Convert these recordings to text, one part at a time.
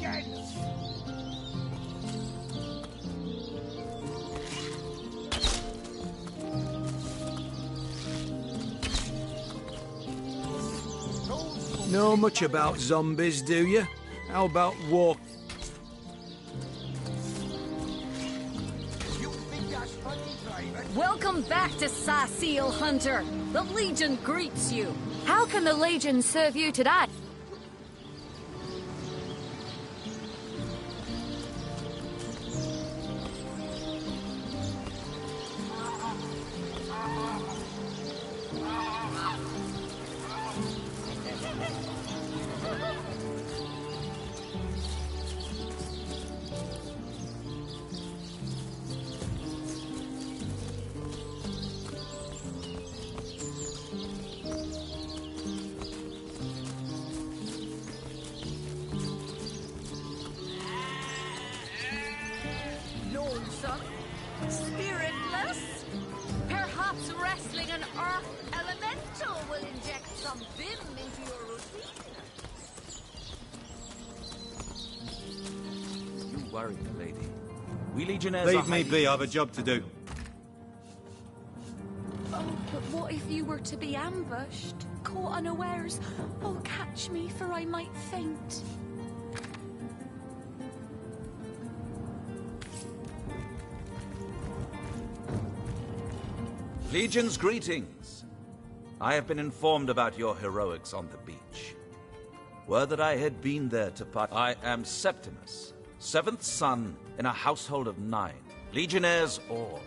again! Know much about zombies, do you? How about walk? Welcome back to Seal Hunter. The Legion greets you. How can the Legion serve you today? Spiritless? Perhaps wrestling an earth elemental will inject some vim into your routine. You worry the lady. We Legionnaires Leave me be, I have a job to do. Oh, but what if you were to be ambushed? Caught unawares? Oh, catch me, for I might faint. Legion's greetings. I have been informed about your heroics on the beach. Were that I had been there to part. I am Septimus, 7th son in a household of 9, Legionnaires all.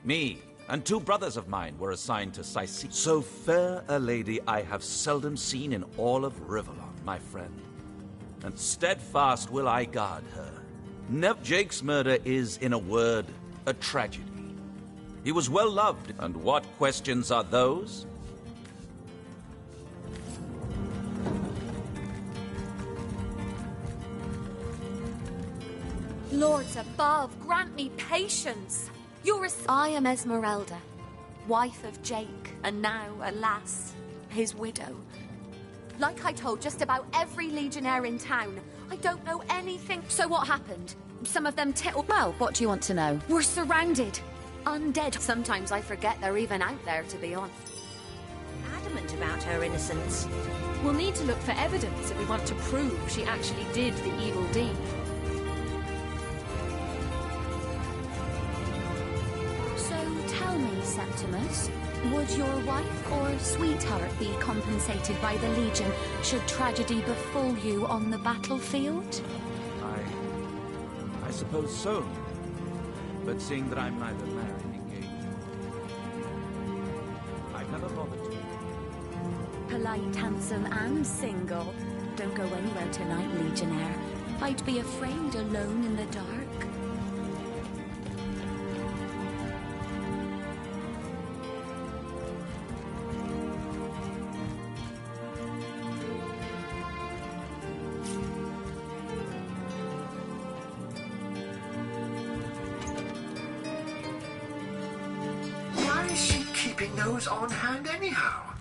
Me and 2 brothers of mine were assigned to Sicily. So fair a lady I have seldom seen in all of Rivellon, my friend. And steadfast will I guard her. Jake's murder is, in a word, a tragedy. He was well loved, and what questions are those? Lords above, grant me patience. I am Esmeralda, wife of Jake, and now, alas, his widow. Like I told just about every Legionnaire in town, I don't know anything. So what happened? Some of them Well, what do you want to know? We're surrounded. Undead. Sometimes I forget they're even out there, to be honest. Adamant about her innocence. We'll need to look for evidence if we want to prove she actually did the evil deed. So tell me, Septimus, would your wife or sweetheart be compensated by the Legion should tragedy befall you on the battlefield? I suppose so. But seeing that I'm neither married nor engaged, I've never bothered to. Polite, handsome, and single. Don't go anywhere tonight, Legionnaire. I'd be afraid alone in the dark. Why is she keeping those on hand anyhow?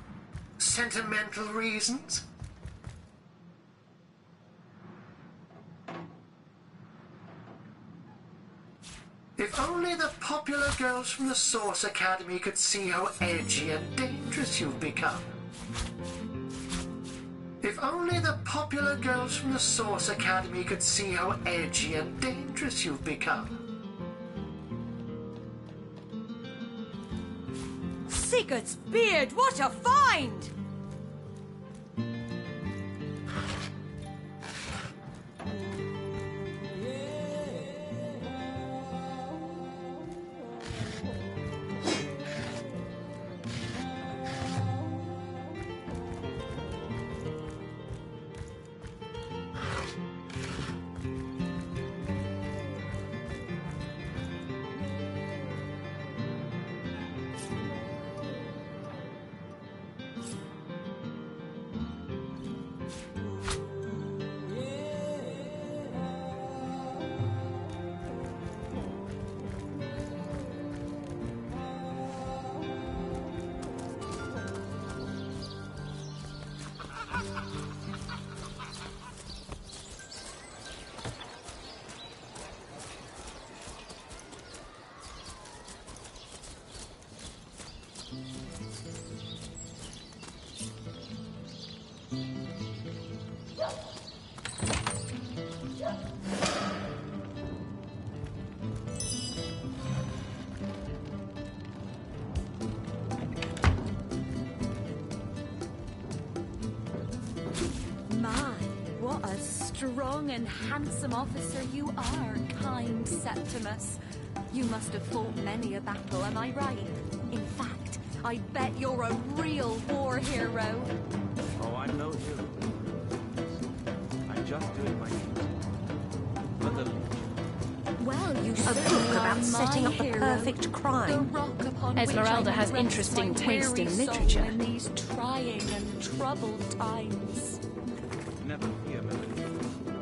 Sentimental reasons? If only the popular girls from the Source Academy could see how edgy and dangerous you've become. If only the popular girls from the Source Academy could see how edgy and dangerous you've become. Sigurd's beard, what a find! My, what a strong and handsome officer you are, kind Septimus. You must have fought many a battle, am I right? In fact, I bet you're a real war hero. Oh, I'm no hero. I'm just doing my duty. For the Legion. Well, you A certainly book about are setting my up the hero. perfect The crime. rock upon Esmeralda which I has rest interesting my taste in weary soul literature. in these trying and troubled times. Never fear, Melody.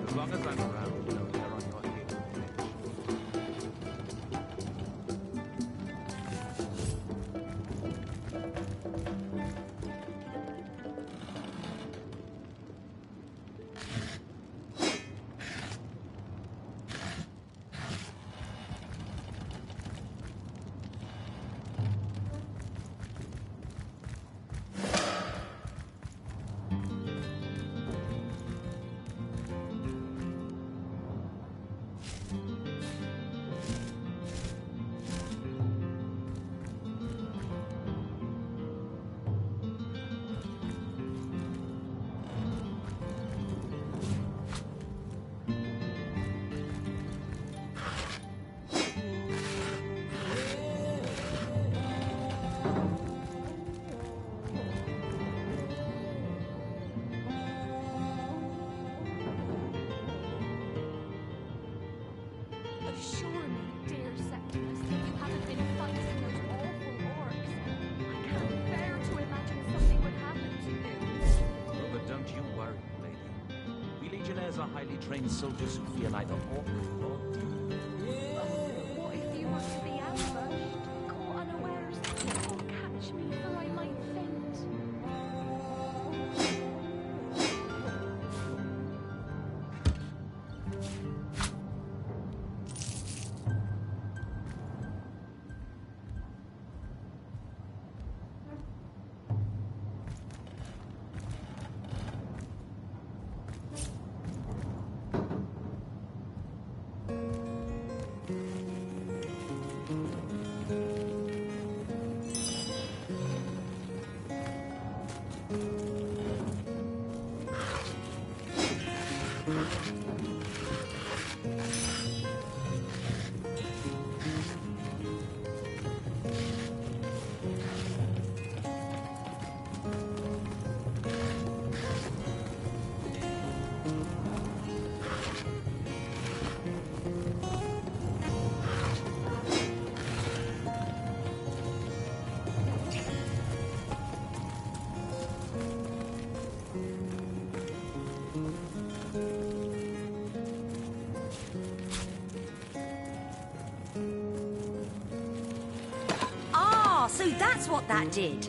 As long as I'm around, you know you're on your hero page. Assure me, dear Septimus, that you haven't been fighting those awful orcs. I can't bear to imagine something would happen to you. Oh, but don't you worry, lady. We Legionnaires are highly trained soldiers who fear neither orc nor demon. What if you were to be ambushed, caught unawares? Oh, catch me, for I might faint. Ah, so that's what that did.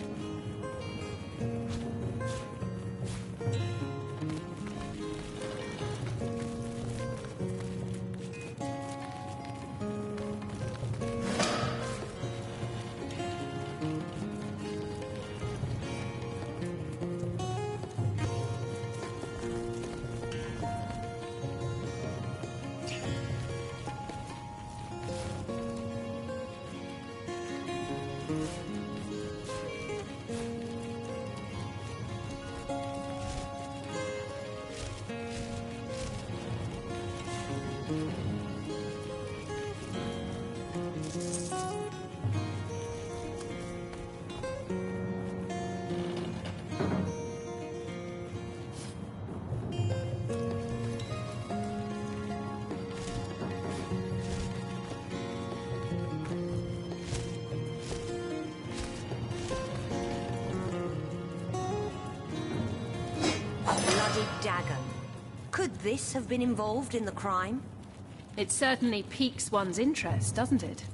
Bloody dagger. Could this have been involved in the crime? It certainly piques one's interest, doesn't it?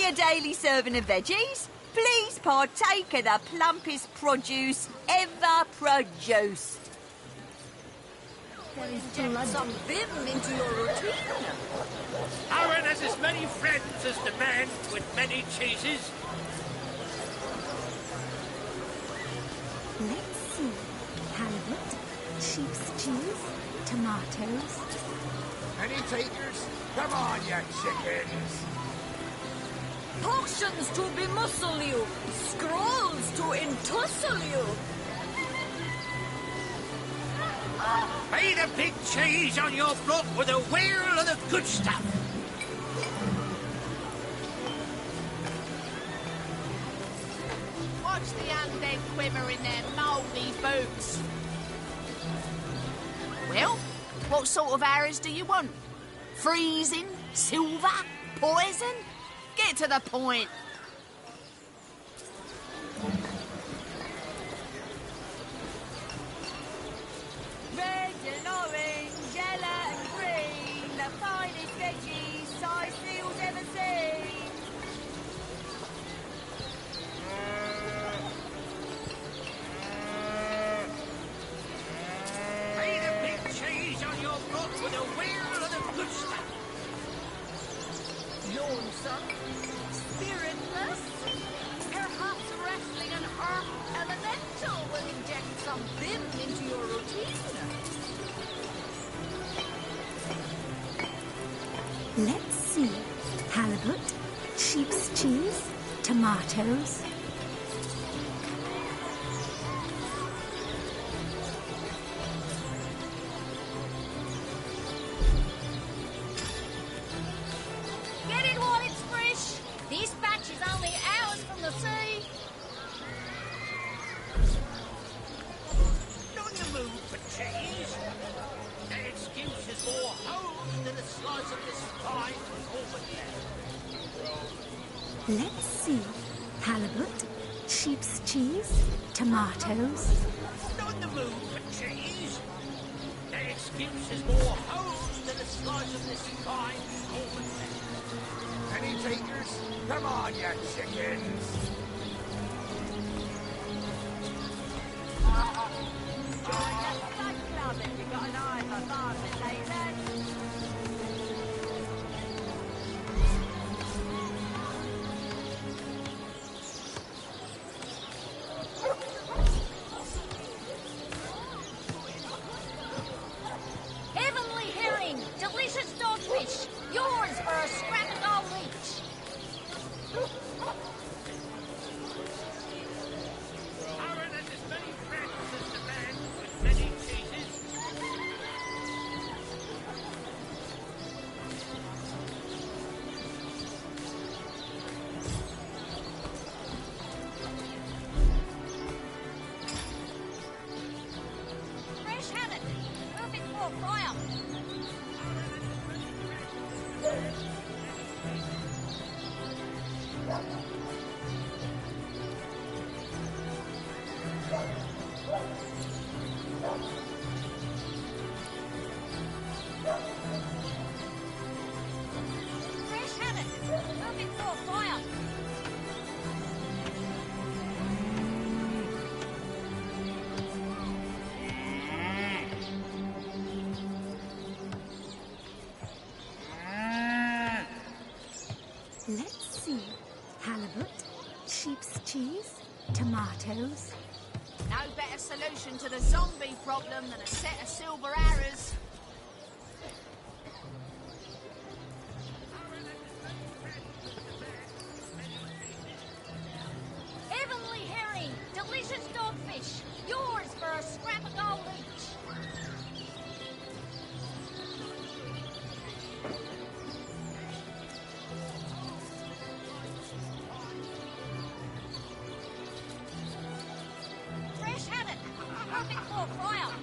me a daily serving of veggies. Please partake of the plumpest produce ever produced. Inject some vim into your routine. Aaron has as many friends as the man with many cheeses. Let's see. Halibut, sheep's cheese, tomatoes. Any takers? Come on, you chickens! Potions to bemuscle you, scrolls to entussle you. Pay the big cheese on your block with a wheel of the good stuff. Watch the undead quiver in their mouldy boots. Well, what sort of arrows do you want? Freezing? Silver? Poison? Get to the point. Red and orange, yellow and green, the finest veggies size seals ever seen. Pay the big cheese on your block with a wheel of the good stuff. Lonesome? Spiritless? Perhaps wrestling an earth elemental will inject some vim into your routine. Let's see. Halibut, sheep's cheese, tomatoes. Get it while it's fresh. This batch is only hours from the sea. On the move for cheese. That excuse is more holes than a slice of this fine corporate land. Let's see. Halibut, sheep's cheese, tomatoes. On the move for cheese. That excuse is more holes than a slice of this fine corporate land. Any takers? Come on, you chickens! Heavenly herring, delicious dogfish, yours for a scrap of gold each. Aaron has as many friends as the man with many cheeses. Fresh haddock, perfect for a fry-up. Fresh haddock, perfect for a fry-up. Let's see. Halibut, sheep's cheese, tomatoes. No better solution to the zombie problem than a set of silver arrows. Heavenly herring, delicious dogfish, yours for a scrap of gold each. Fresh haddock, perfect for a fry-up.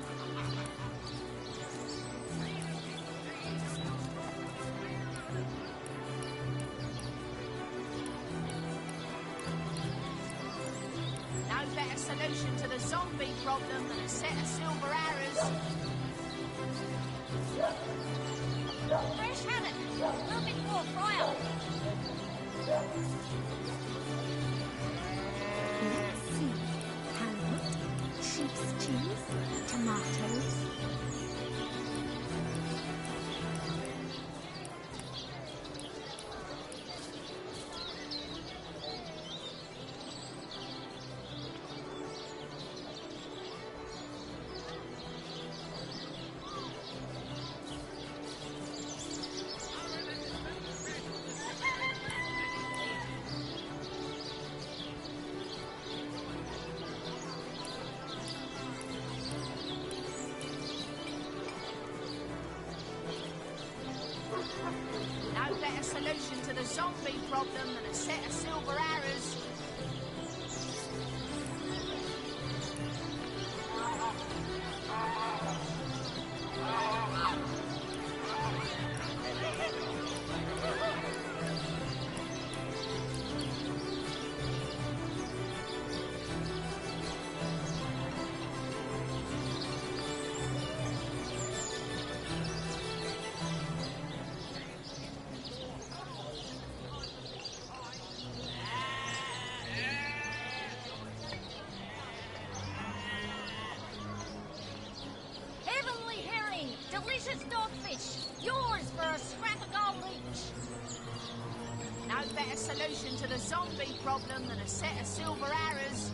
No better solution to the zombie problem than a set of silver arrows. Fresh haddock, perfect for a fry-up. tomatoes. No better solution to the zombie problem than a set of silver arrows. Heavenly herring, delicious dogfish, yours for a scrap of gold each. No better solution to the zombie problem than a set of silver arrows.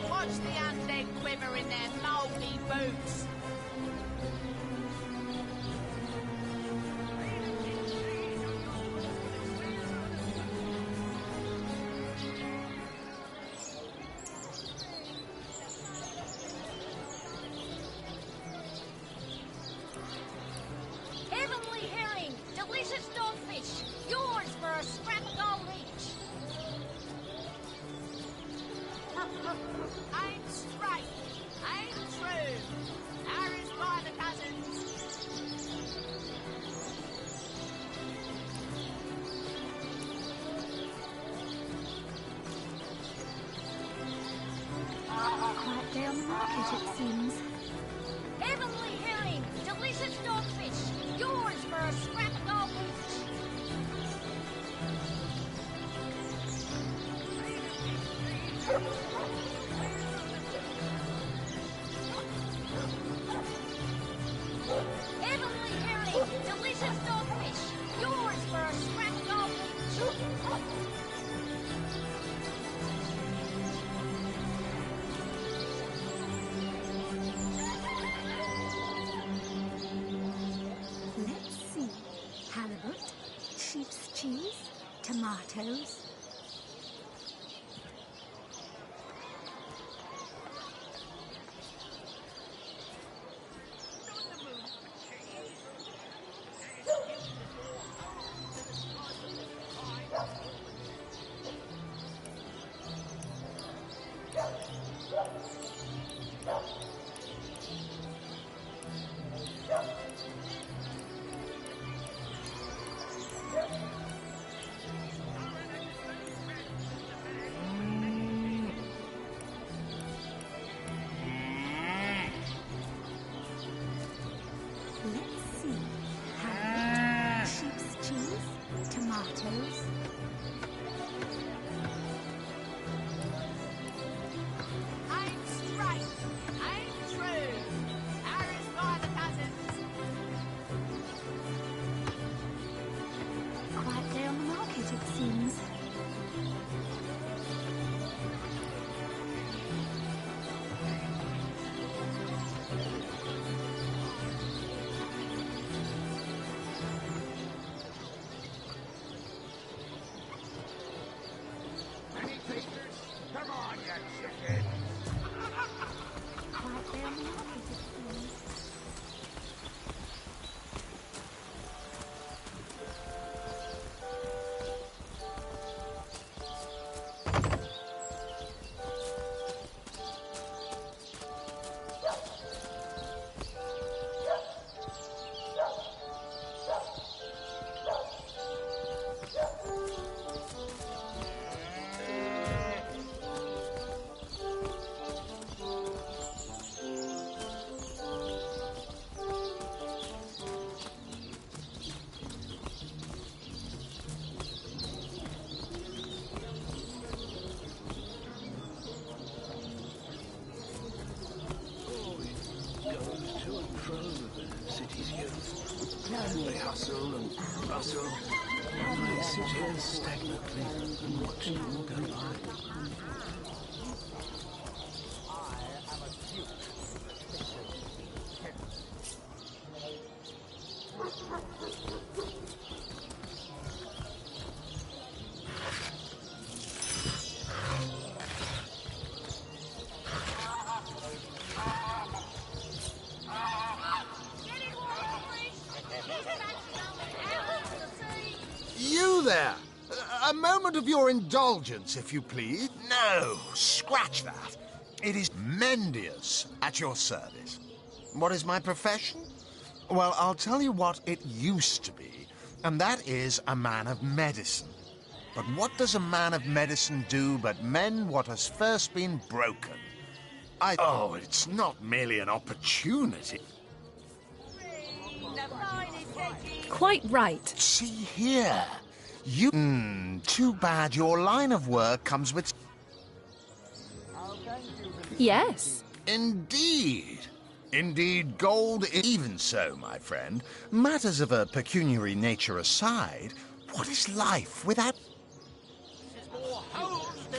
Watch the undead quiver in their mouldy boots. Heavenly herring, delicious dogfish, yours for a scrap of gold each. Aim straight, aim true. Arrows by the dozens. Quiet day on the market, it seems. Heavenly herring, delicious dogfish, yours for a scrap of gold each. Heavenly herring, delicious dogfish, yours for a scrap of gold each. Let's see. Halibut, sheep's cheese, tomatoes. They hustle and bustle, and I sit here stagnantly and watch it all go by. You there! A moment of your indulgence, if you please. No, scratch that. It is Mendius at your service. What is my profession? Well, I'll tell you what it used to be, and that is a man of medicine. But what does a man of medicine do but mend what has first been broken? Oh, it's not merely an opportunity. Quite right. See here. Too bad your line of work comes with... Yes. Indeed. Indeed, gold is... Even so, my friend, matters of a pecuniary nature aside, what is life without...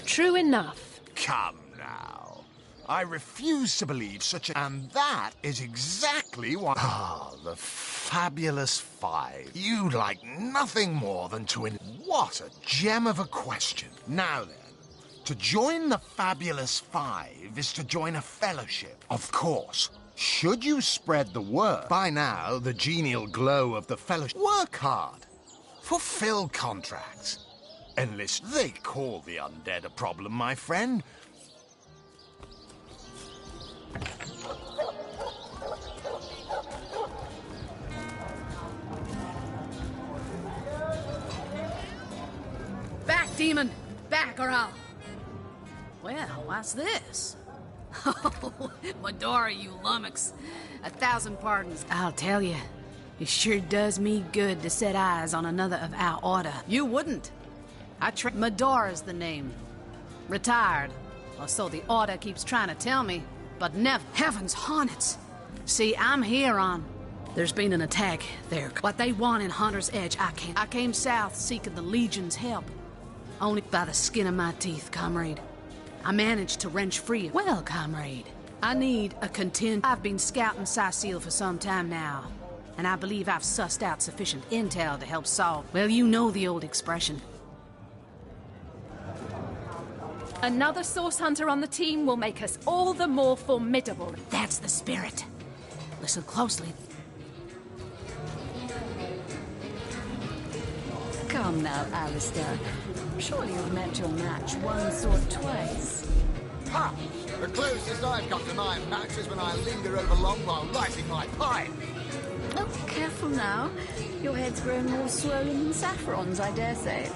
True enough. Come now. I refuse to believe such a... And that is exactly what... Ah, the fabulous five. You like nothing more than to... What a gem of a question. Now then, to join the fabulous five is to join a fellowship. Of course, should you spread the word, by now the genial glow of the fellowship... Work hard. Fulfill contracts. Enlist. They call the undead a problem, my friend. Back, demon! Back, or I'll... Well, what's this? Oh, Medora, you lummox. 1,000 pardons. I'll tell you, it sure does me good to set eyes on another of our order. You wouldn't. Medora's the name. Retired. Or so the order keeps trying to tell me, but never. Heavens hornets! See, I'm here on... There's been an attack there. What they want in Hunter's Edge, I can't. I came south seeking the Legion's help. Only by the skin of my teeth, comrade. I managed to wrench free. Well, comrade, I need a contingent. I've been scouting Sicil for some time now, and I believe I've sussed out sufficient intel to help solve... Well, you know the old expression. Another source hunter on the team will make us all the more formidable. That's the spirit. Listen closely. Come now, Alistair. Surely you've met your match once or twice. Ha! The closest I've got to my match is when I linger over long while lighting my pipe. Oh, careful now. Your head's grown more swollen than Saffron's, I dare say.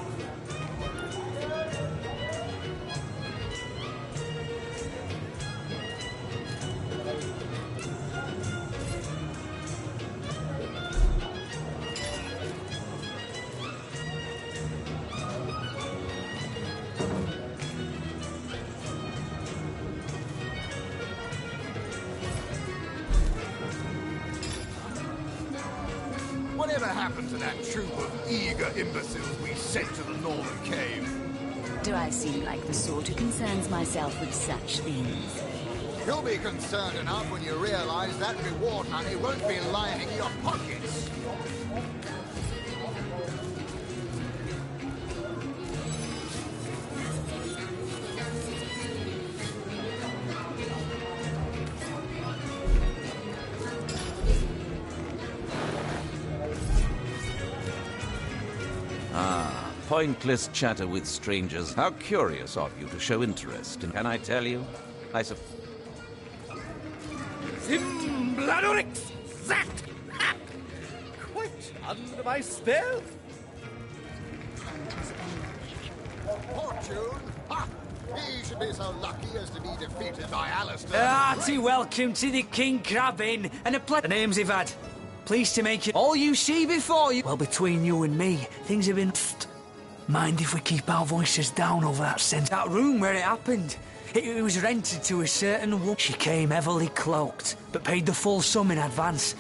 Whatever happened to that troop of eager imbeciles we sent to the northern cave? Do I seem like the sort who concerns myself with such things? You'll be concerned enough when you realize that reward money won't be lining your pockets. Pointless chatter with strangers. How curious of you to show interest. And can I tell you? Zimbladorix! That! Ha! Quite under my spell. Fortune? Ha! He should be so lucky as to be defeated by Alistair. Hearty welcome to the King Crab Inn, and the names he've had. Pleased to make it all you see before you. Well, between you and me, things have been... Mind if we keep our voices down over that sense? That room where it happened. It was rented to a certain woman. She came heavily cloaked, but paid the full sum in advance.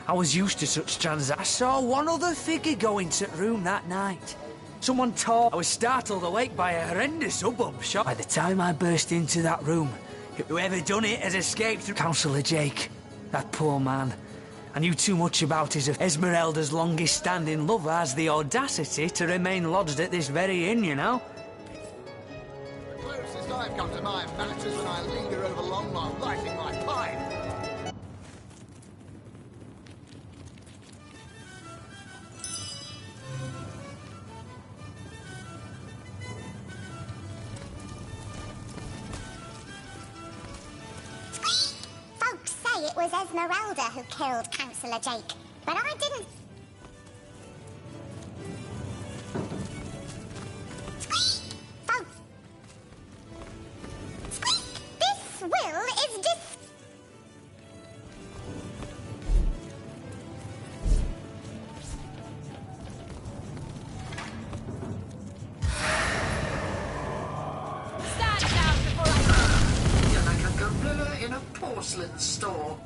I was used to such transactions. I saw one other figure go into the room that night. Someone tall. I was startled awake by a horrendous hubbub shot. By the time I burst into that room, whoever done it has escaped through Councillor Jake. That poor man. I knew too much about his Esmeralda's longest-standing lover has the audacity to remain lodged at this very inn, you know? The closest I've come to my match is when I linger over Longmont lighting my pipe. Folks say it was Esmeralda who killed Councillor Jake, but I didn't... Folks... This will is Stand down before I... You're like a gorilla in a porcelain store.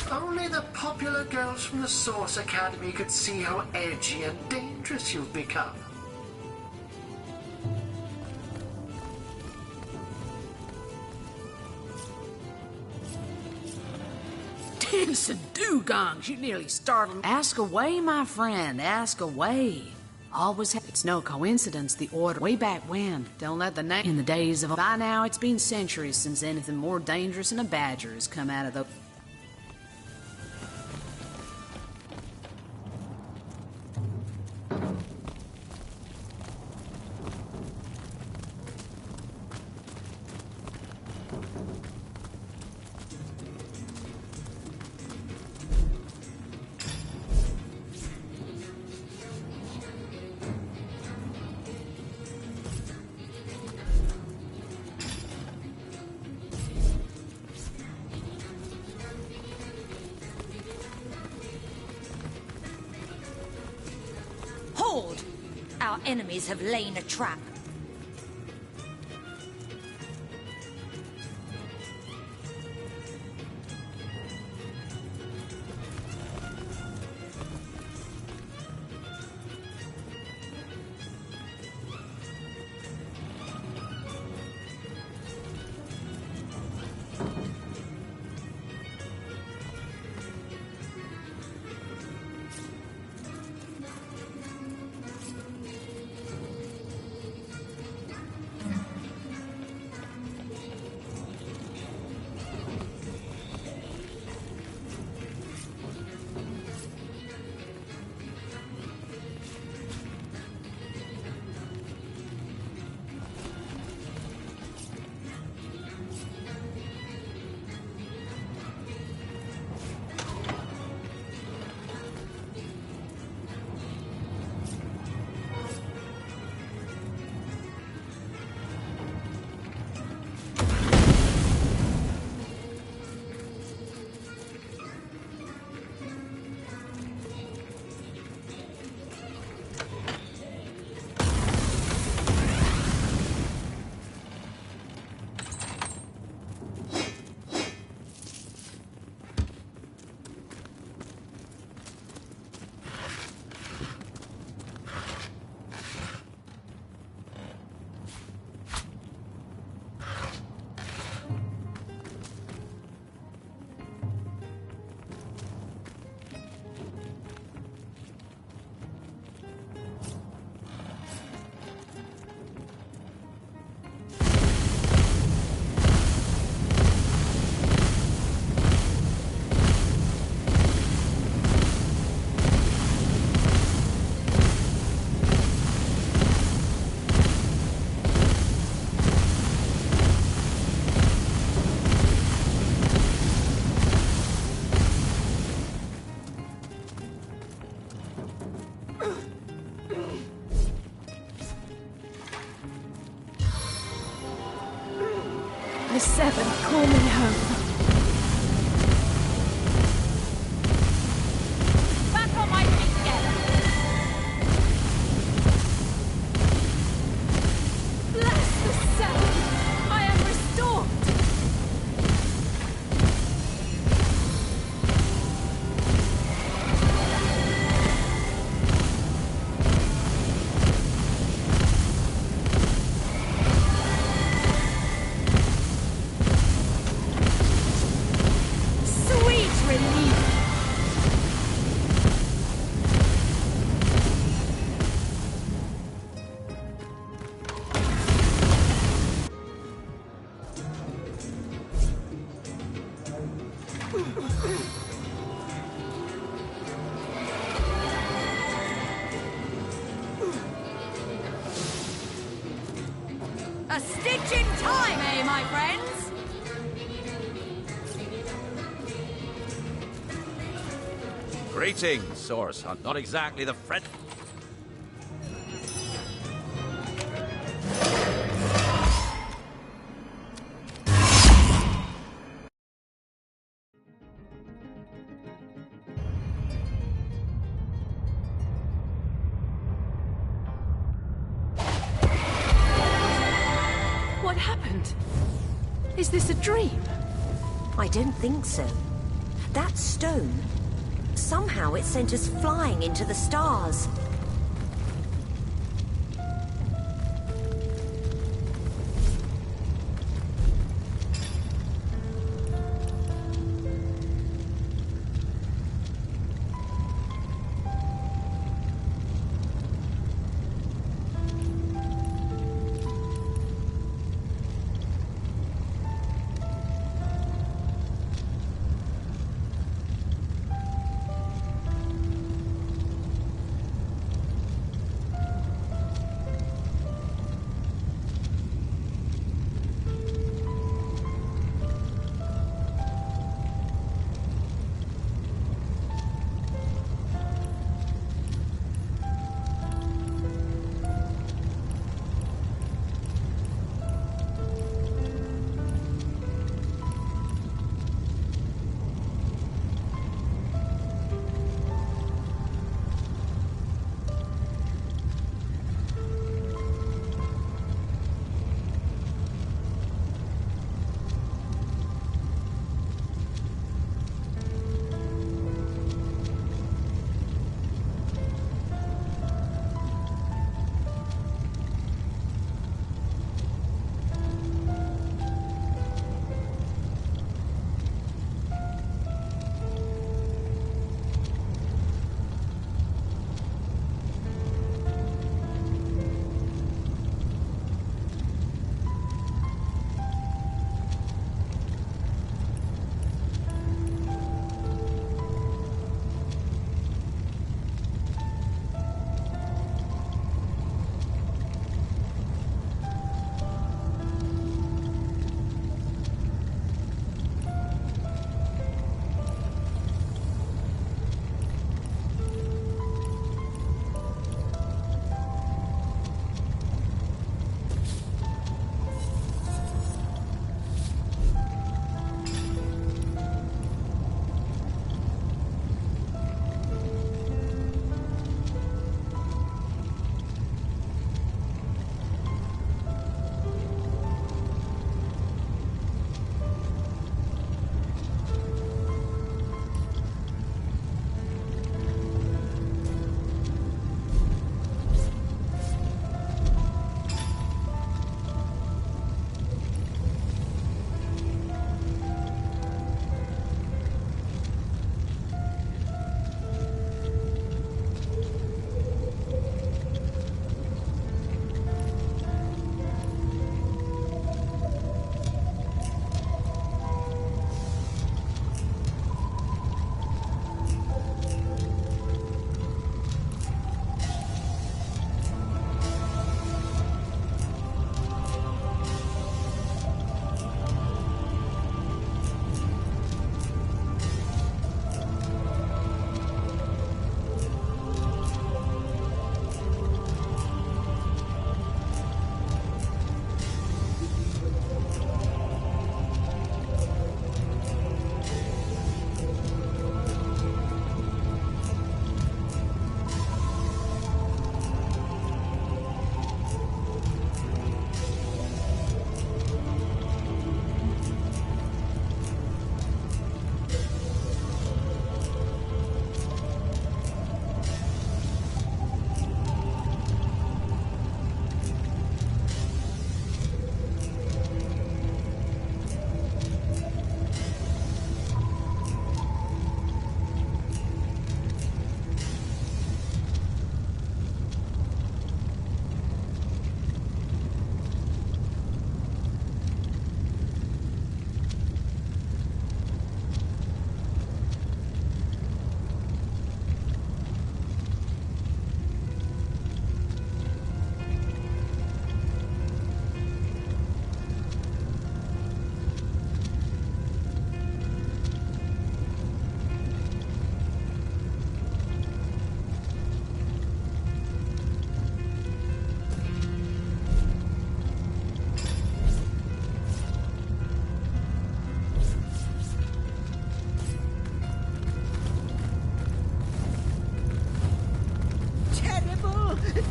If only the popular girls from the Source Academy could see how edgy and dangerous you've become. Dancing dugongs, you nearly startled me. Ask away, my friend, ask away. Always it's no coincidence the order way back when. Don't let the name in the days of... By now, it's been centuries since anything more dangerous than a badger has come out of the... Hold! Our enemies have laid a trap. The Seven call me home. Back on my feet again. Bless the Seven! I am restored! A stitch in time, eh, my friends? Greetings, Source Hunt. Not exactly the friend. What happened? Is this a dream? I don't think so. That stone, somehow it sent us flying into the stars.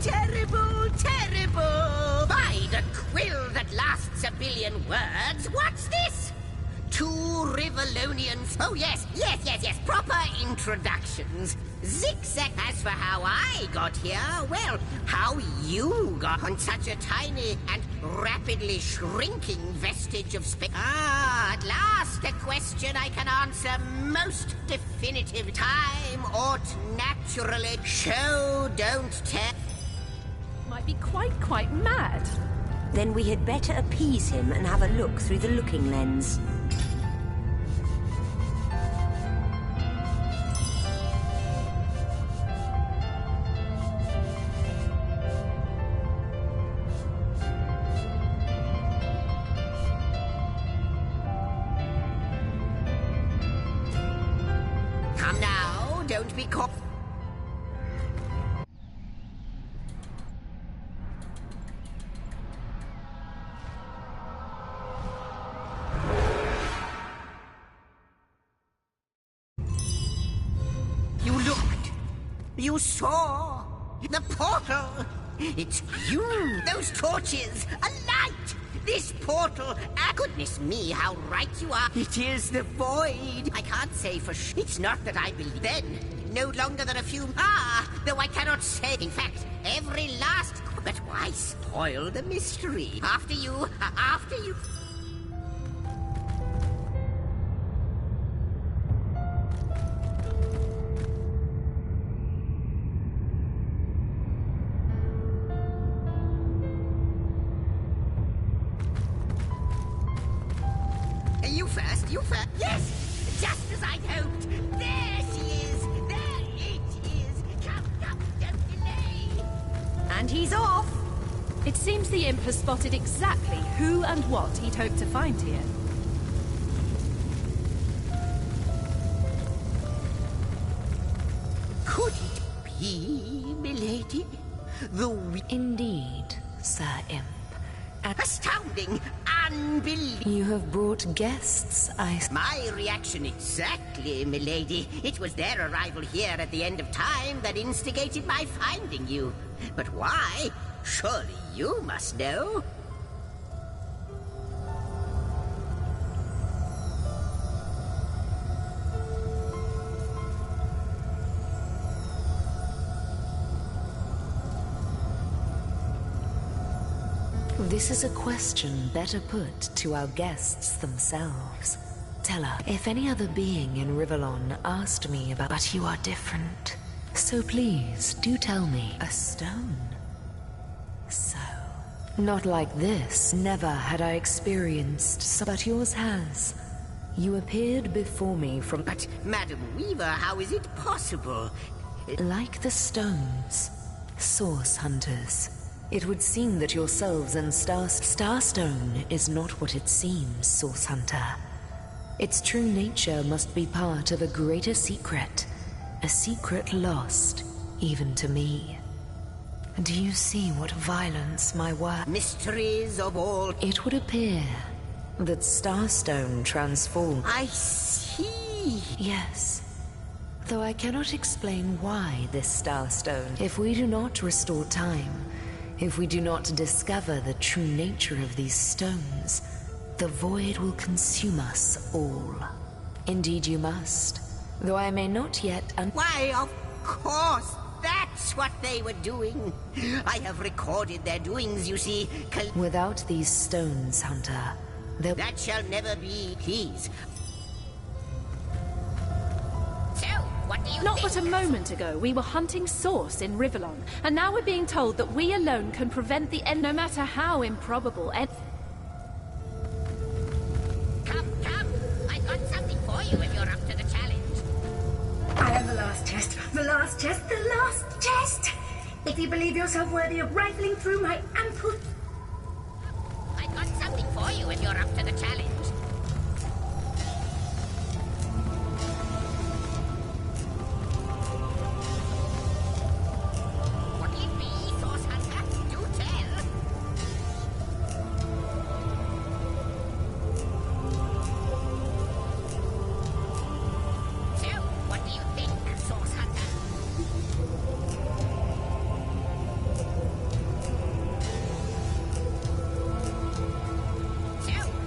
Terrible, terrible! By the quill that lasts a billion words, what's this? Two Rivalonians. Oh, yes. Proper introductions. Zigzag. As for how I got here, well, how you got on such a tiny and rapidly shrinking vestige of space. At last, a question I can answer most definitive. Time ought naturally show, don't tell. Might be quite mad. Then we had better appease him and have a look through the looking lens. Come now, don't be caught. You looked. You saw. The portal. It's you. Those torches. A light. This portal. Ah, goodness me, how right you are. It is the void. I can't say for sure. It's not that I believe. Then, no longer than a few. Though I cannot say. In fact, every last. But why spoil the mystery? After you. You first. Yes! Just as I'd hoped. There she is. There it is. Come, don't delay. And he's off. It seems the imp has spotted exactly who and what he'd hoped to find here. Could it be, milady? Indeed, Sir Imp. Astounding! Unbelievable! You have brought guests, My reaction exactly, milady. It was their arrival here at the end of time that instigated my finding you. But why? Surely you must know. This is a question better put to our guests themselves. Tell her, if any other being in Rivellon asked me about... But you are different. So please, do tell me. A stone? So... Not like this. Never had I experienced so... But yours has. You appeared before me from... But, Madam Weaver, how is it possible? Like the stones. Source hunters. It would seem that yourselves and Starstone is not what it seems, Source Hunter. Its true nature must be part of a greater secret. A secret lost, even to me. Do you see what violence my work... Mysteries of all... It would appear that Starstone transformed... I see. Yes. Though I cannot explain why this Starstone. If we do not restore time... If we do not discover the true nature of these stones, the void will consume us all. Indeed you must, though I may not yet Why, of course, that's what they were doing. I have recorded their doings, you see. Without these stones, Hunter, That shall never be, please. What do you Not think? but a moment ago, we were hunting Source in Rivellon, and now we're being told that we alone can prevent the end, no matter how improbable. Come, I've got something for you if you're up to the challenge. I am the last test. The last test. The last test. If you believe yourself worthy of rifling through my ample... I've got something for you if you're up to the challenge.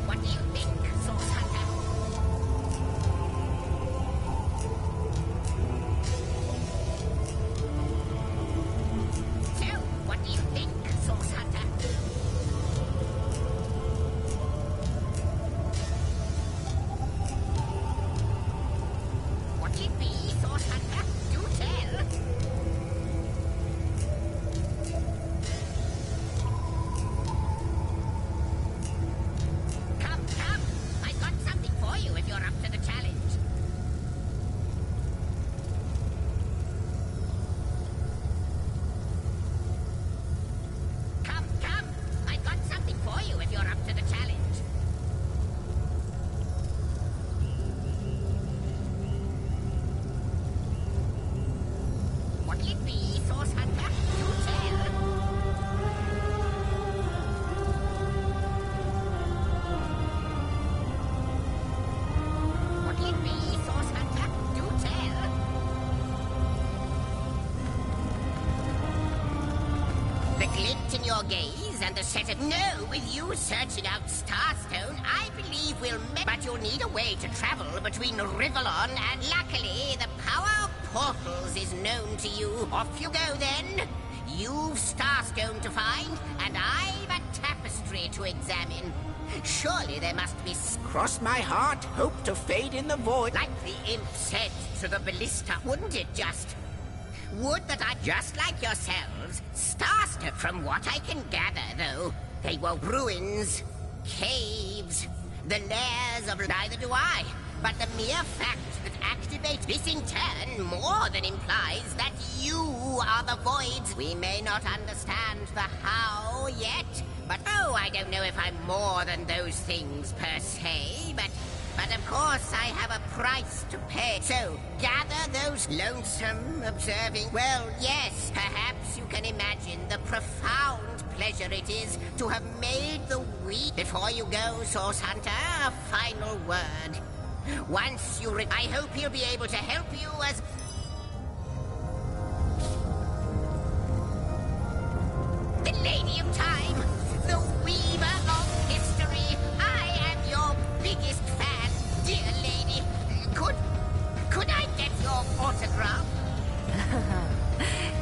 What do you think? glint in your gaze and the set of... No, with you searching out Starstone, I believe we'll... But you'll need a way to travel between Rivellon and... Luckily, the power of portals is known to you. Off you go, then. You've Starstone to find, and I've a tapestry to examine. Surely there must be... Cross my heart, hope to fade in the void. Like the imp said to the ballista, wouldn't it just? Would that I, just like yourselves, Starstone. From what I can gather, though, they were ruins, caves, the lairs of... Neither do I. But the mere fact that activate this in turn more than implies that you are the voids. We may not understand the how yet, but oh, I don't know if I'm more than those things per se, but of course I have a price to pay. So, gather those lonesome, observing... Well, yes, perhaps you can imagine the profound pleasure it is to have made the week. Before you go, Source Hunter, a final word. Once you I hope he'll be able to help you as... The Lady of Time, the Weaver of History. I am your biggest fan, dear lady. Could I get your autograph?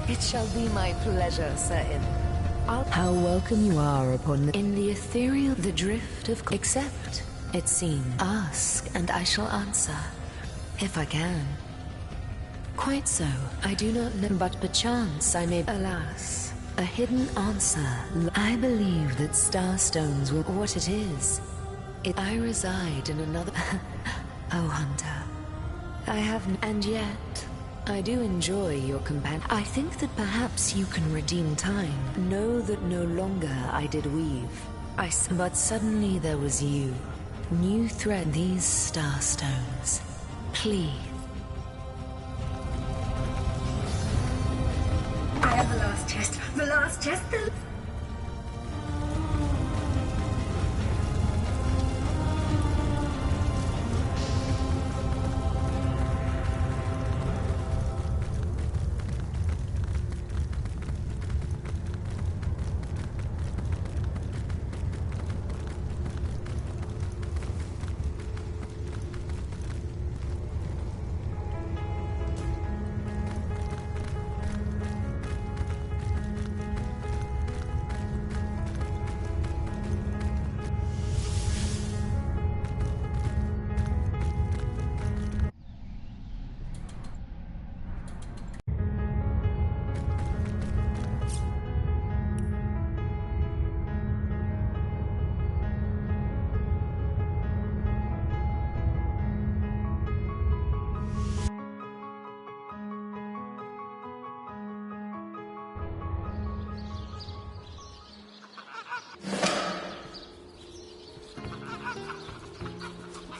It shall be my pleasure, Sir Imp. How welcome you are upon in the ethereal, the drift of... Except... It seems. Ask, and I shall answer, if I can. Quite so. I do not know, but perchance I may... Alas, a hidden answer. I believe that Starstones will... What it is. I reside in another... Oh, Hunter. I have... And yet, I do enjoy your companion. I think that perhaps you can redeem time. Know that no longer I did weave. But suddenly there was you. New thread these Starstones. Please. I have the last chest. The last chest.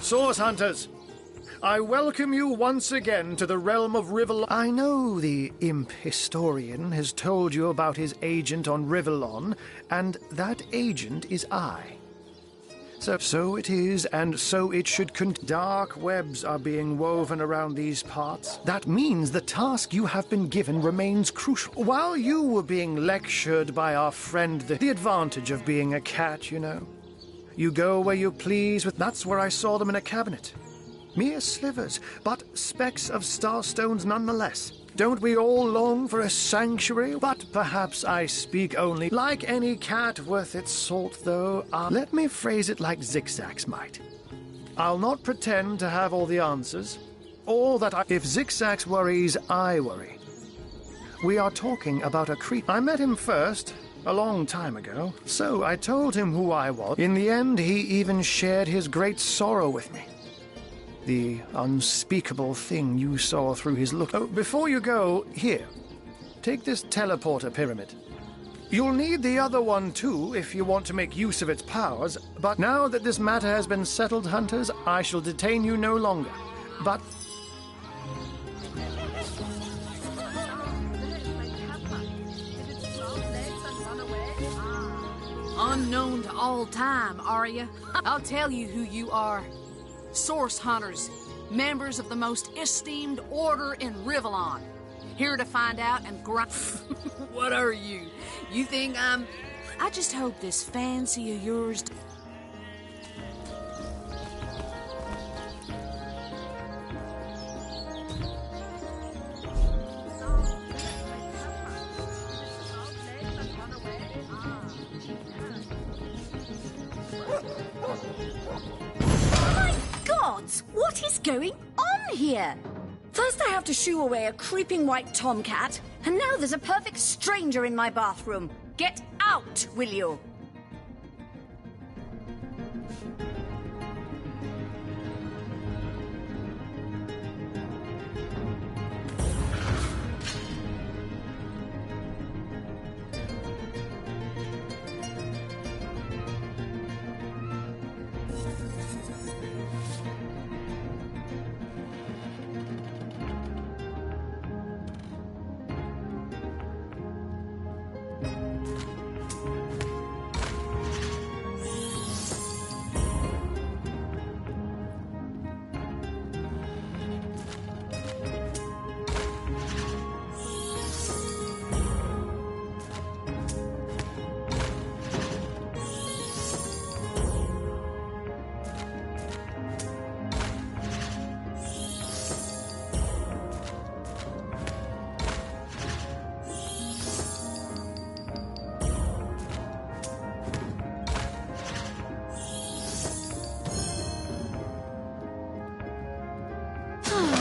Source Hunters, I welcome you once again to the realm of Rivellon. I know the imp historian has told you about his agent on Rivellon, and that agent is I. So it is, and so it should Dark webs are being woven around these parts. That means the task you have been given remains crucial. While you were being lectured by our friend, the advantage of being a cat, you know. You go where you please with... That's where I saw them in a cabinet. Mere slivers, but specks of starstones nonetheless. Don't we all long for a sanctuary? But perhaps I speak only. Like any cat worth its salt, though, let me phrase it like Zigzags might. I'll not pretend to have all the answers. All that I... If Zigzags worries, I worry. We are talking about a creature. I met him first... a long time ago. So I told him who I was. In the end, he even shared his great sorrow with me. The unspeakable thing you saw through his look. Oh, before you go, here. Take this teleporter pyramid. You'll need the other one too if you want to make use of its powers, but now that this matter has been settled, Hunters, I shall detain you no longer. But... Unknown to all time, are you? I'll tell you who you are. Source Hunters, members of the most esteemed order in Rivellon. Here to find out and grind... What are you? You think I'm... I just hope this fancy of yours... My gods! What is going on here? First I have to shoo away a creeping white tomcat, and now there's a perfect stranger in my bathroom. Get out, will you?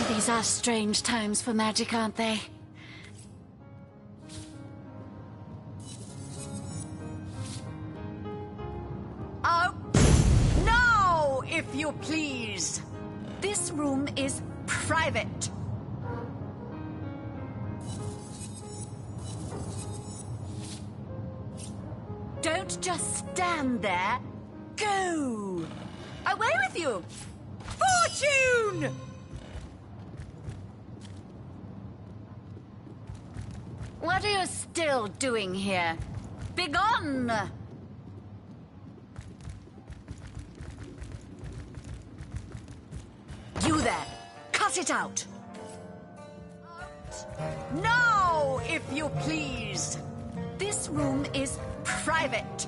These are strange times for magic, aren't they? Oh, no, if you please. This room is private. Don't just stand there. Go! Away with you! Fortune! What are you still doing here? Begone! You there! Cut it out! No, if you please! This room is private.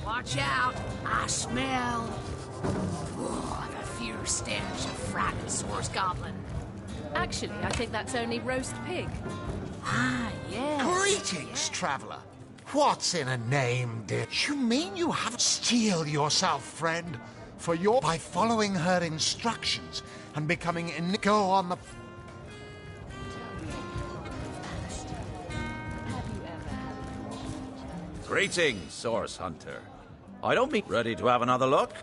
Watch out! I smell... Oh, the fierce stench of Frankensource goblin. Actually, I think that's only roast pig. Ah, yes. Greetings, traveller. What's in a name, dear? You mean you have steel yourself, friend? For your... By following her instructions and becoming go on the... Greetings, Source Hunter. I don't mean... Ready to have another look?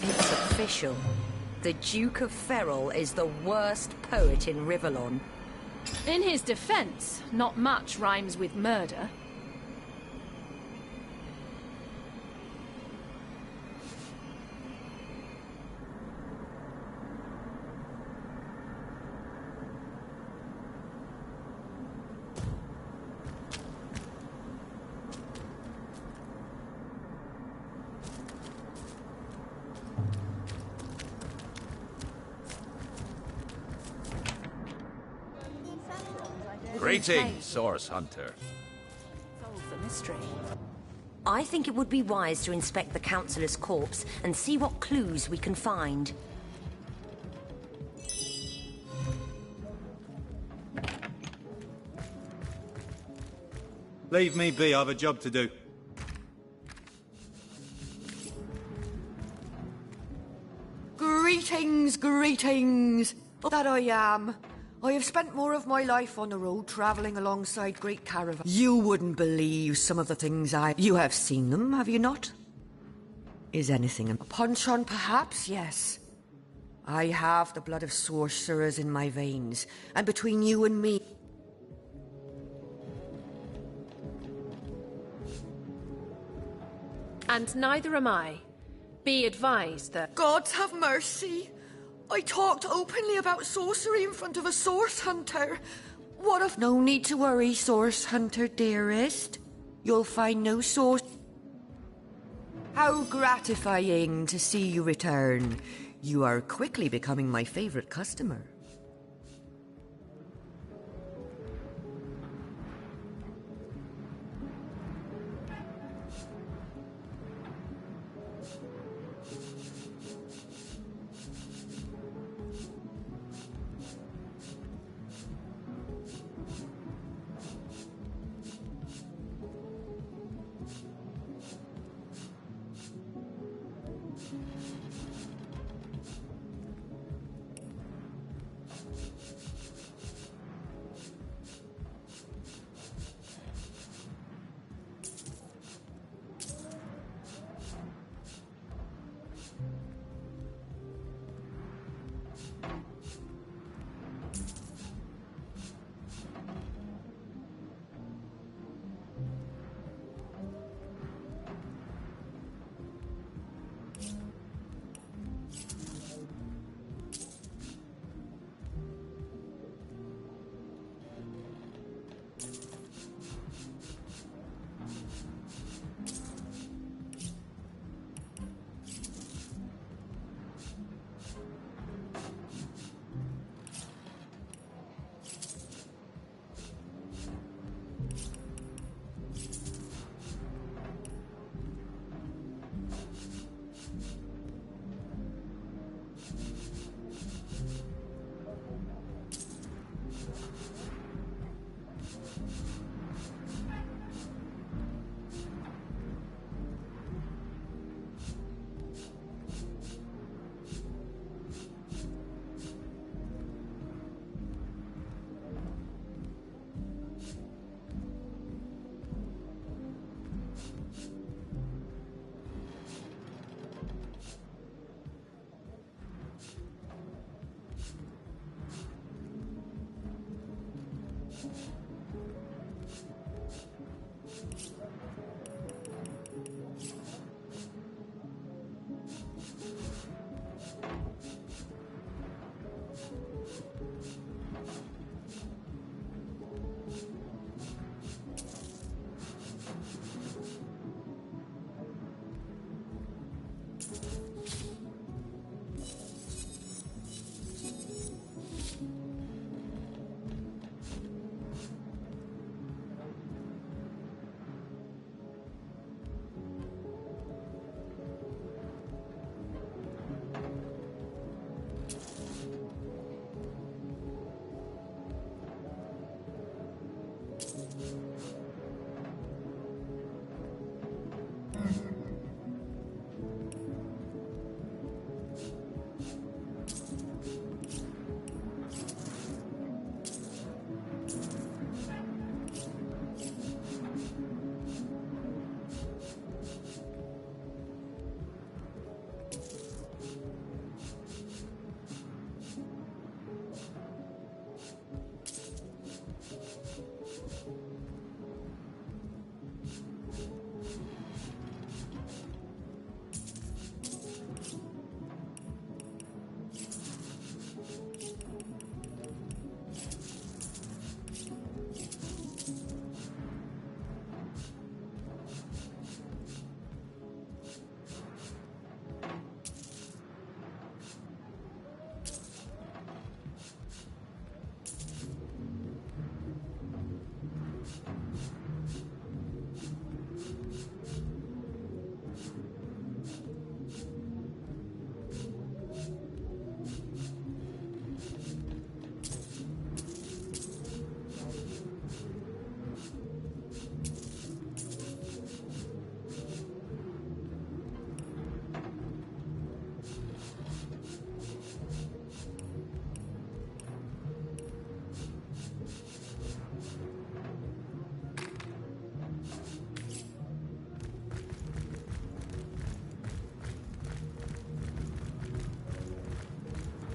It's official. The Duke of Ferrol is the worst poet in Rivellon. In his defense, not much rhymes with murder. Greetings, Source Hunter. Solve the mystery. I think it would be wise to inspect the Councillor's corpse and see what clues we can find. Leave me be, I've a job to do. Greetings, greetings. That I am. I have spent more of my life on the road travelling alongside great caravans. You wouldn't believe some of the things You have seen them, have you not? Is anything a punch on, perhaps? Yes. I have the blood of sorcerers in my veins, and between you and me... And neither am I. Be advised that... Gods have mercy! I talked openly about sorcery in front of a source hunter. What if... No need to worry, source hunter dearest. You'll find no source... How gratifying to see you return. You are quickly becoming my favorite customer.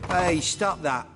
Hey, stop that.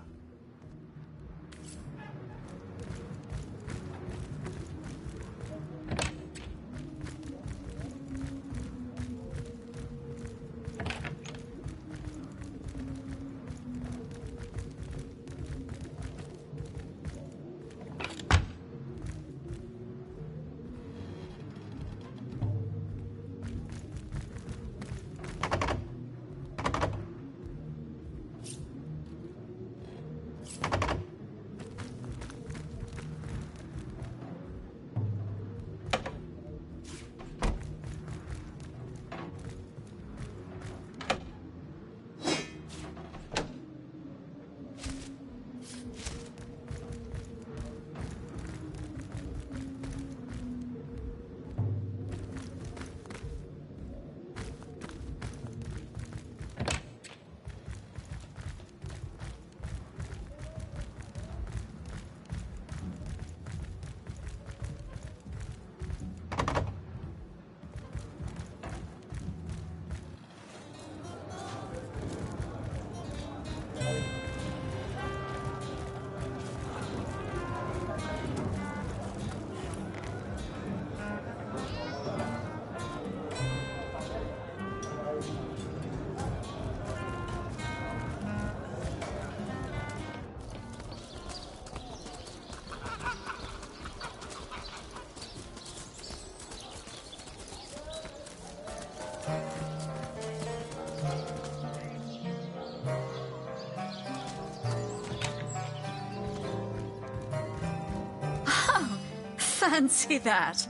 Fancy that.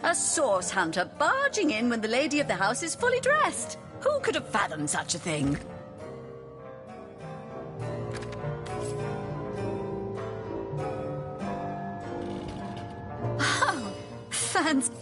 A source hunter barging in when the lady of the house is fully dressed. Who could have fathomed such a thing? Oh, fancy.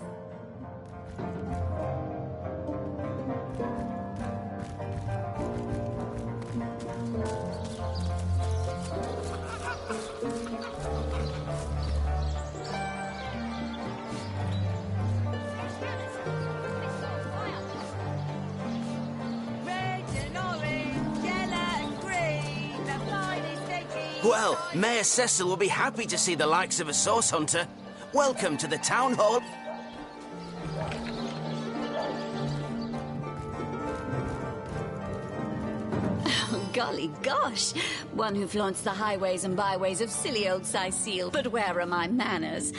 Well, Mayor Cecil will be happy to see the likes of a source hunter. Welcome to the town hall. Oh, golly gosh. One who flaunts the highways and byways of silly old Sicile. But where are my manners?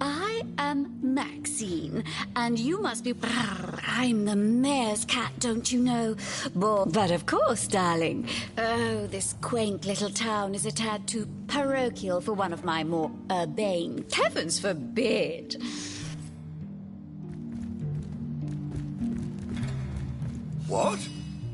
I am Maxine, and you must be... I'm the mayor's cat, don't you know? But of course, darling. Oh, this quaint little town is a tad too parochial for one of my more urbane. Heavens forbid! What?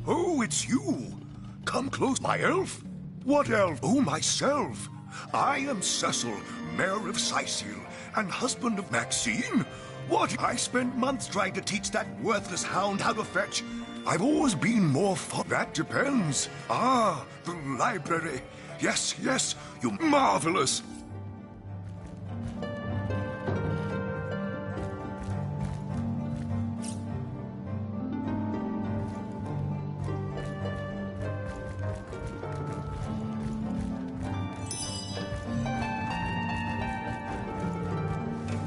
Oh, it's you. Come close, my elf. What elf? Oh, myself. I am Cecil, Mayor of Sicile, and husband of Maxine. What? I spent months trying to teach that worthless hound how to fetch. I've always been more fun. That depends. Ah, the library. Yes, yes, you're marvelous.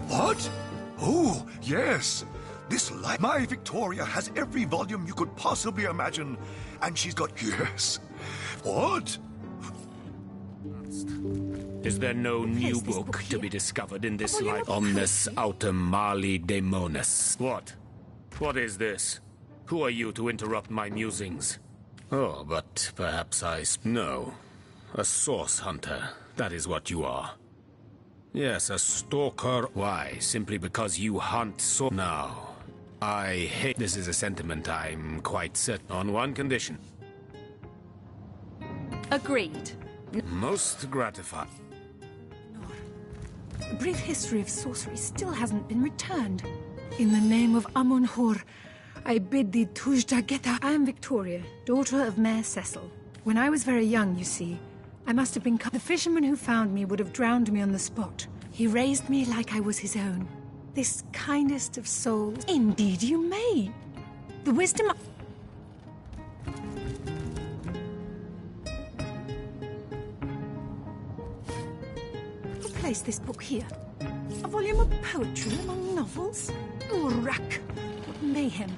What? Oh, yes. My Victoria has every volume you could possibly imagine. And she's got... Yes. What? Is there no new book to be discovered in this life? Omnes autem mali daemonis. What? What is this? Who are you to interrupt my musings? Oh, but perhaps No. A source hunter. That is what you are. Yes, a stalker. Why? Simply because you hunt Now, I hate... This is a sentiment I'm quite set on one condition. Agreed. Most gratified. A brief history of sorcery still hasn't been returned. In the name of Amun-Hor, I bid thee Tujda Geta. I am Victoria, daughter of Mayor Cecil. When I was very young, you see, I must have been... The fisherman who found me would have drowned me on the spot. He raised me like I was his own. This kindest of souls. Indeed you may. The wisdom... place this book here? A volume of poetry among novels? Oh, rack! What mayhem!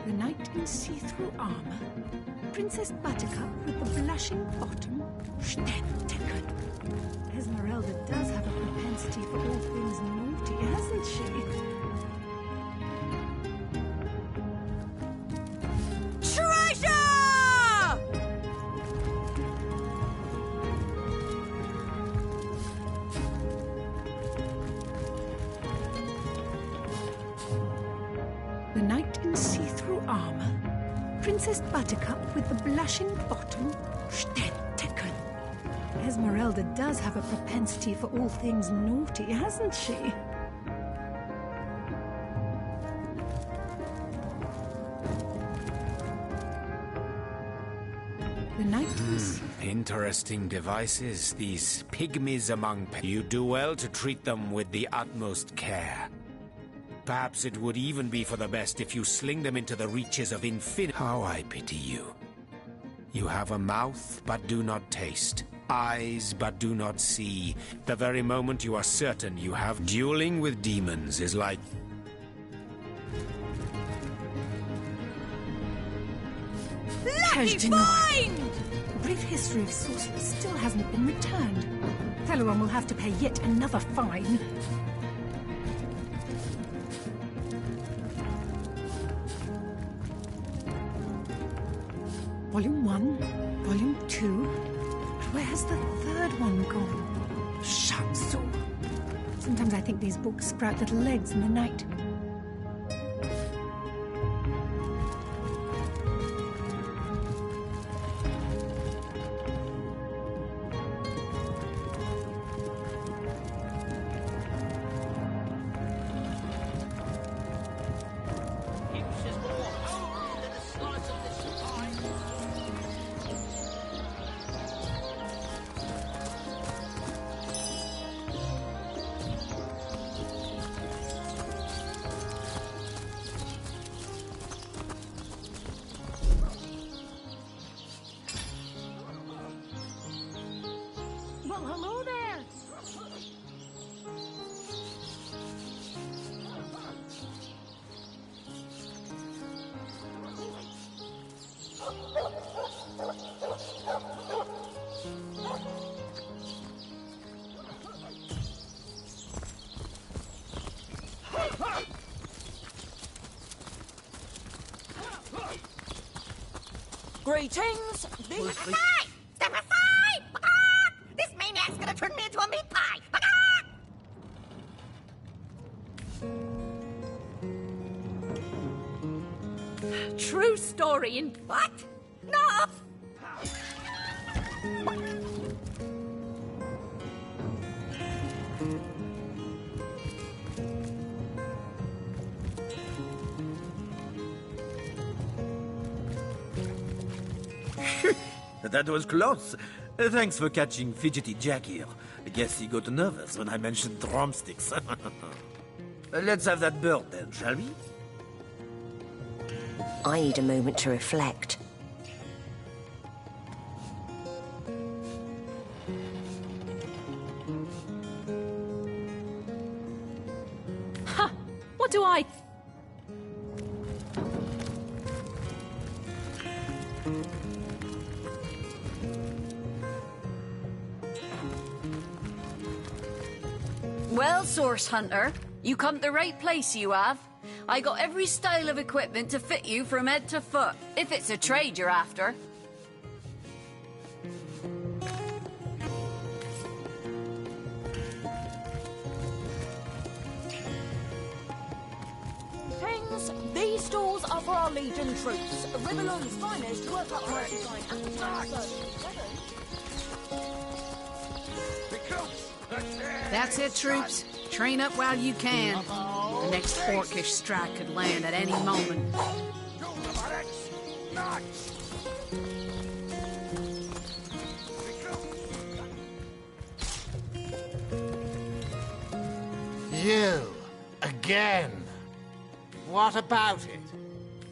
The knight in see-through armor? Princess Buttercup with the blushing bottom? Sterntecken. Esmeralda does have a propensity for all things naughty, hasn't she? Treasure! The knight in see-through armor? Princess Buttercup with the blushing bottom? Sterntecken. Esmeralda does have a propensity for all things naughty, hasn't she? The knight is... Interesting devices, these pygmies among... You do well to treat them with the utmost care. Perhaps it would even be for the best if you sling them into the reaches of infinity. How I pity you. You have a mouth, but do not taste. Eyes, but do not see. The very moment you are certain you have... Dueling with demons is like... Lucky find! A brief history of sorcery still hasn't been returned. Teleron will have to pay yet another fine. Volume 1, Volume 2. But where has the third one gone? Shamsu. Sometimes I think these books sprout little legs in the night. Well, hello there. Greetings! Step aside! This maniac's gonna turn me into a meat pie! True story in... What? No! That was close. Thanks for catching Fidgety Jack here. I guess he got nervous when I mentioned drumsticks. Let's have that bird then, shall we? I need a moment to reflect. Ha! What do I... Well, Source Hunter, you come to the right place, you have. I got every style of equipment to fit you from head to foot, if it's a trade you're after. Things, these stores are for our Legion troops. Rivalon's finest work up my design at the time. That's it, troops. Train up while you can. The next orcish strike could land at any moment. You. Again. What about it?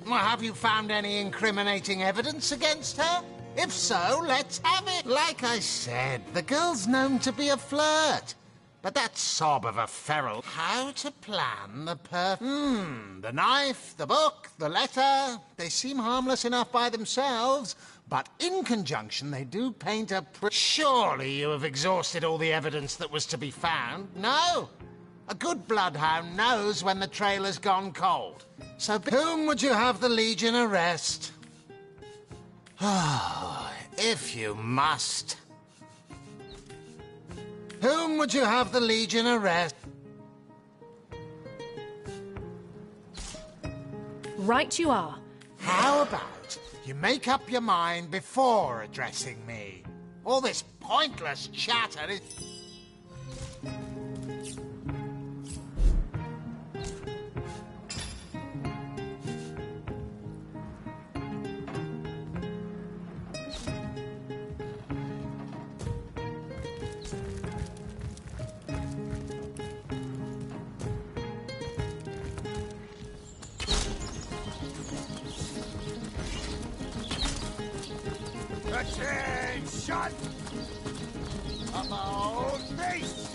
Well, have you found any incriminating evidence against her? If so, let's have it. Like I said, the girl's known to be a flirt. But that sob of a feral... How to plan the the knife, the book, the letter... They seem harmless enough by themselves, but in conjunction they do paint a... Surely you have exhausted all the evidence that was to be found, no? A good bloodhound knows when the trail has gone cold. So whom would you have the Legion arrest? If you must. Whom would you have the Legion arrest? Right you are. How about you make up your mind before addressing me? All this pointless chatter is... Attention! About face!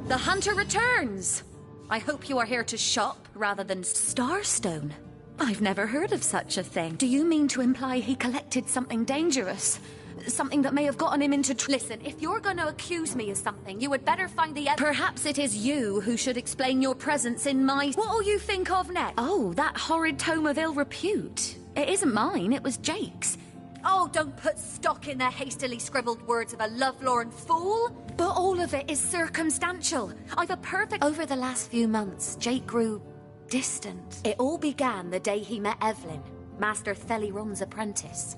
The hunter returns! I hope you are here to shop rather than Starstone. I've never heard of such a thing. Do you mean to imply he collected something dangerous? Something that may have gotten him into Listen, if you're going to accuse me of something, you would better find the Perhaps it is you who should explain your presence in my... What'll you think of next? Oh, that horrid tome of ill repute. It isn't mine, it was Jake's. Oh, don't put stock in the hastily scribbled words of a lovelorn fool. But all of it is circumstantial. I've a perfect... Over the last few months, Jake grew distant. It all began the day he met Evelyn, Master Theliron's apprentice.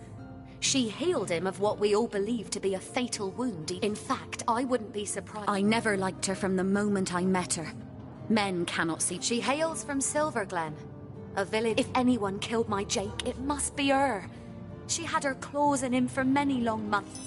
She healed him of what we all believe to be a fatal wound. In fact, I wouldn't be surprised. I never liked her from the moment I met her. Men cannot see. She hails from Silverglen, a village. If anyone killed my Jake, it must be her. She had her claws in him for many long months.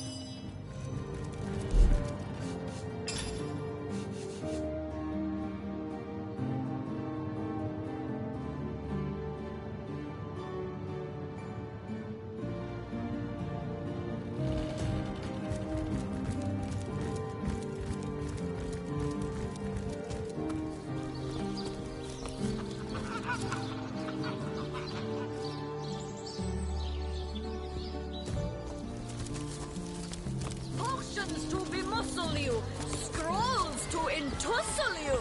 Scrolls to entussle you!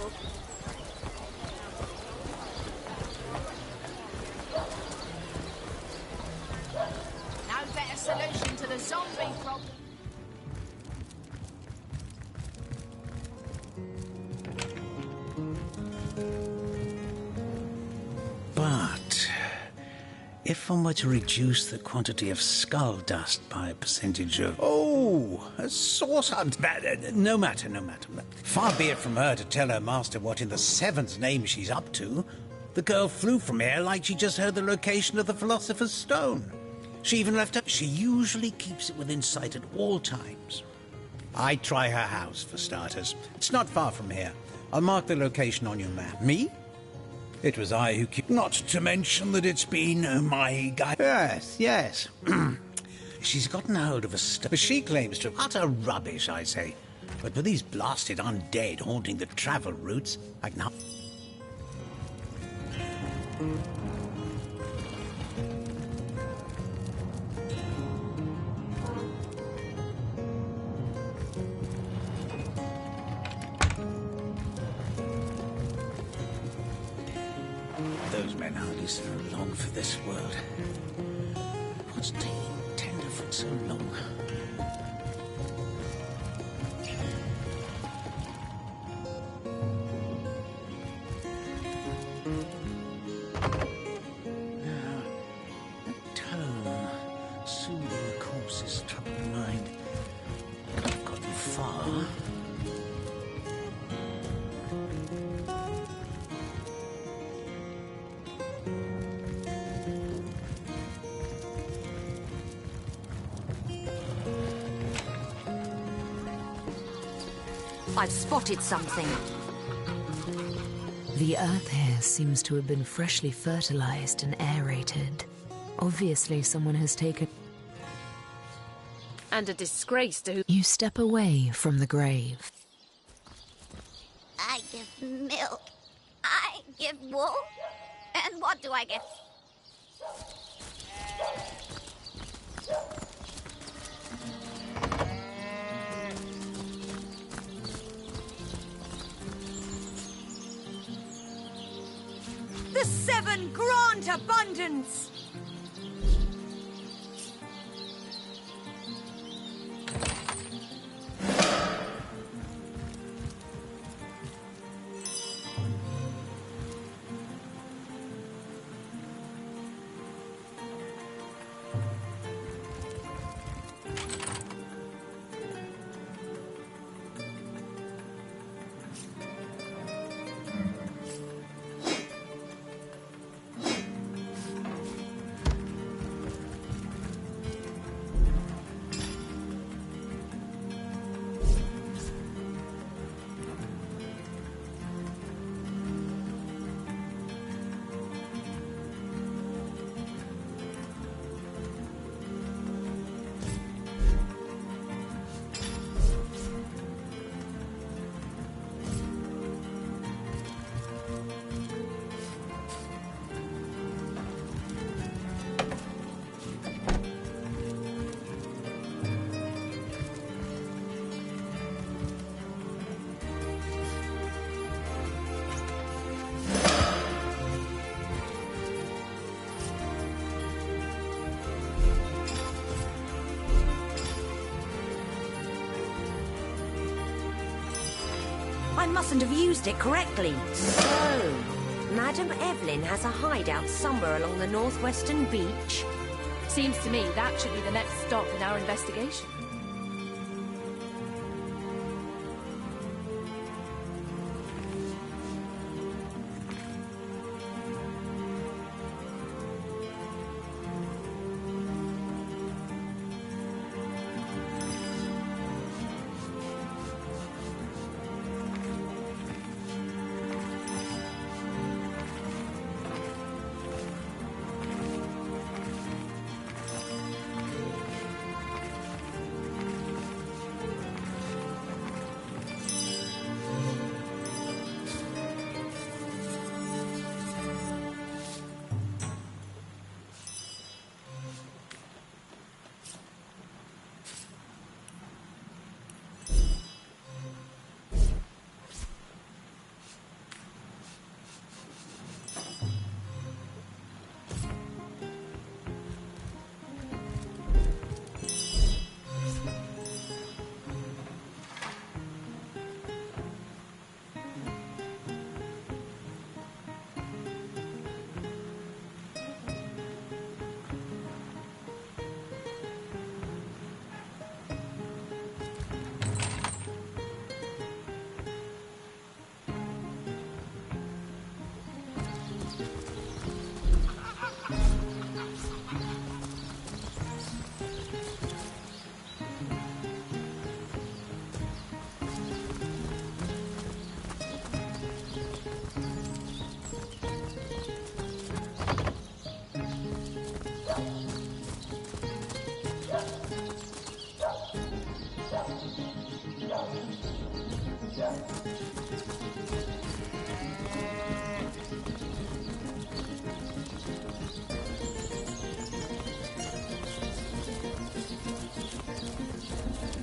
No better solution to the zombie problem. But if one were to reduce the quantity of skull dust by a percentage of... Oh, a source hunt. No matter, no matter. Far be it from her to tell her master what in the seventh name she's up to. The girl flew from here like she just heard the location of the Philosopher's Stone. She even left her... She usually keeps it within sight at all times. I'd try her house, for starters. It's not far from here. I'll mark the location on your map. Me? It was I who... Not to mention that it's been my guy... Yes. She's gotten hold of a stuff... She claims to... Utter rubbish, I say. But with these blasted undead haunting the travel routes, I can... I hardly so long for this world. What's taking Tenderfoot so long? A tone soothing the corpse's troubled mind. I've gotten far. I've spotted something. The earth here seems to have been freshly fertilized and aerated. Obviously, someone has taken... And a disgrace to who... You step away from the grave. I give milk. I give wool. And what do I get? The seven grant abundance! I mustn't have used it correctly. So, Madam Evelyn has a hideout somewhere along the northwestern beach. Seems to me that should be the next stop in our investigation.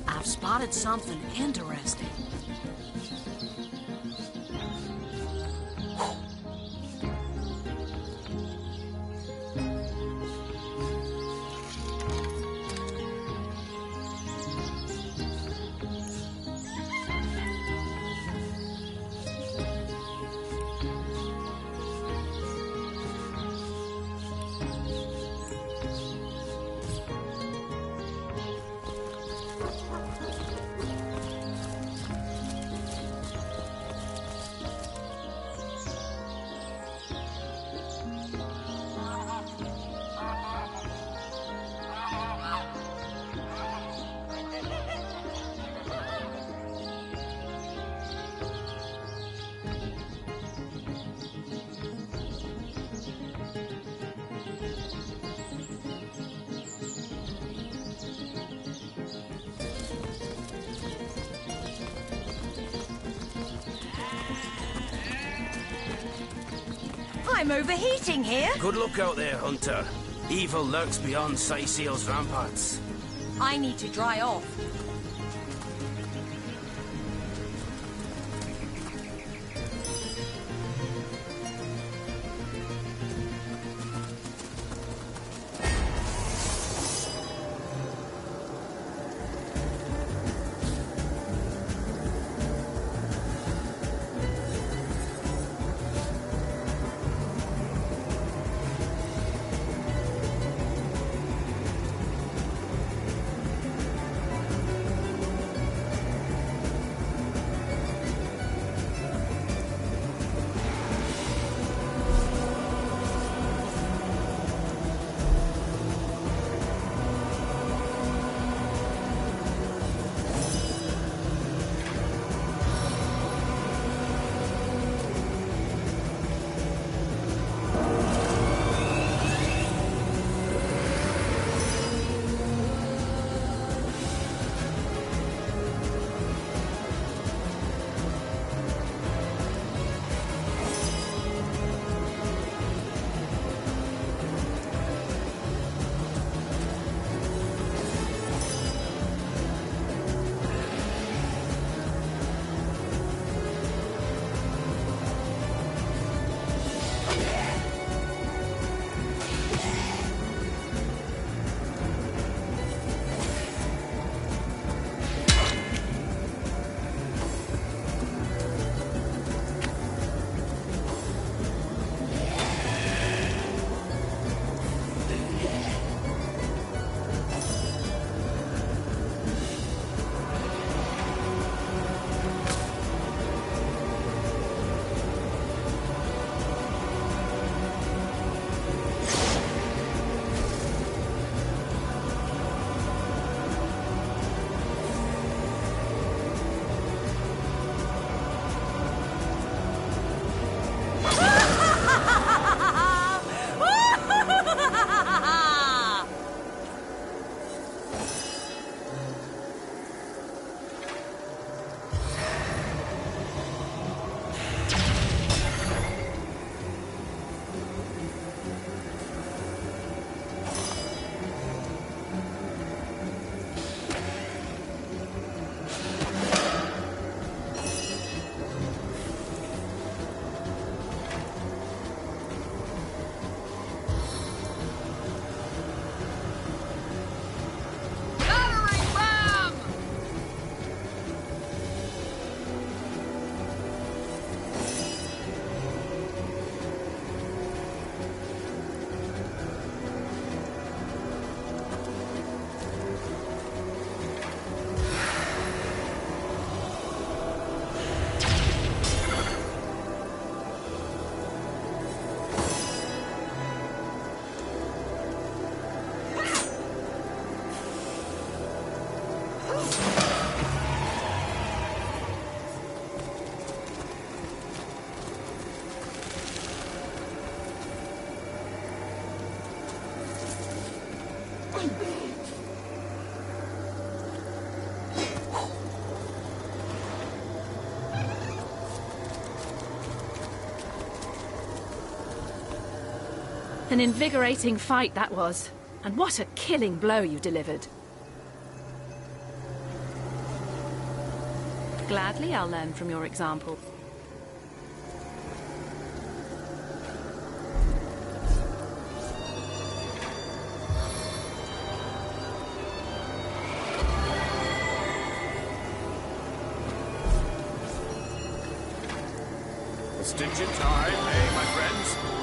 I've spotted something interesting. I'm overheating here. Good luck out there, Hunter. Evil lurks beyond Sightseal's ramparts. I need to dry off. An invigorating fight that was. And what a killing blow you delivered. Gladly, I'll learn from your example. A stitch in time, eh, my friends?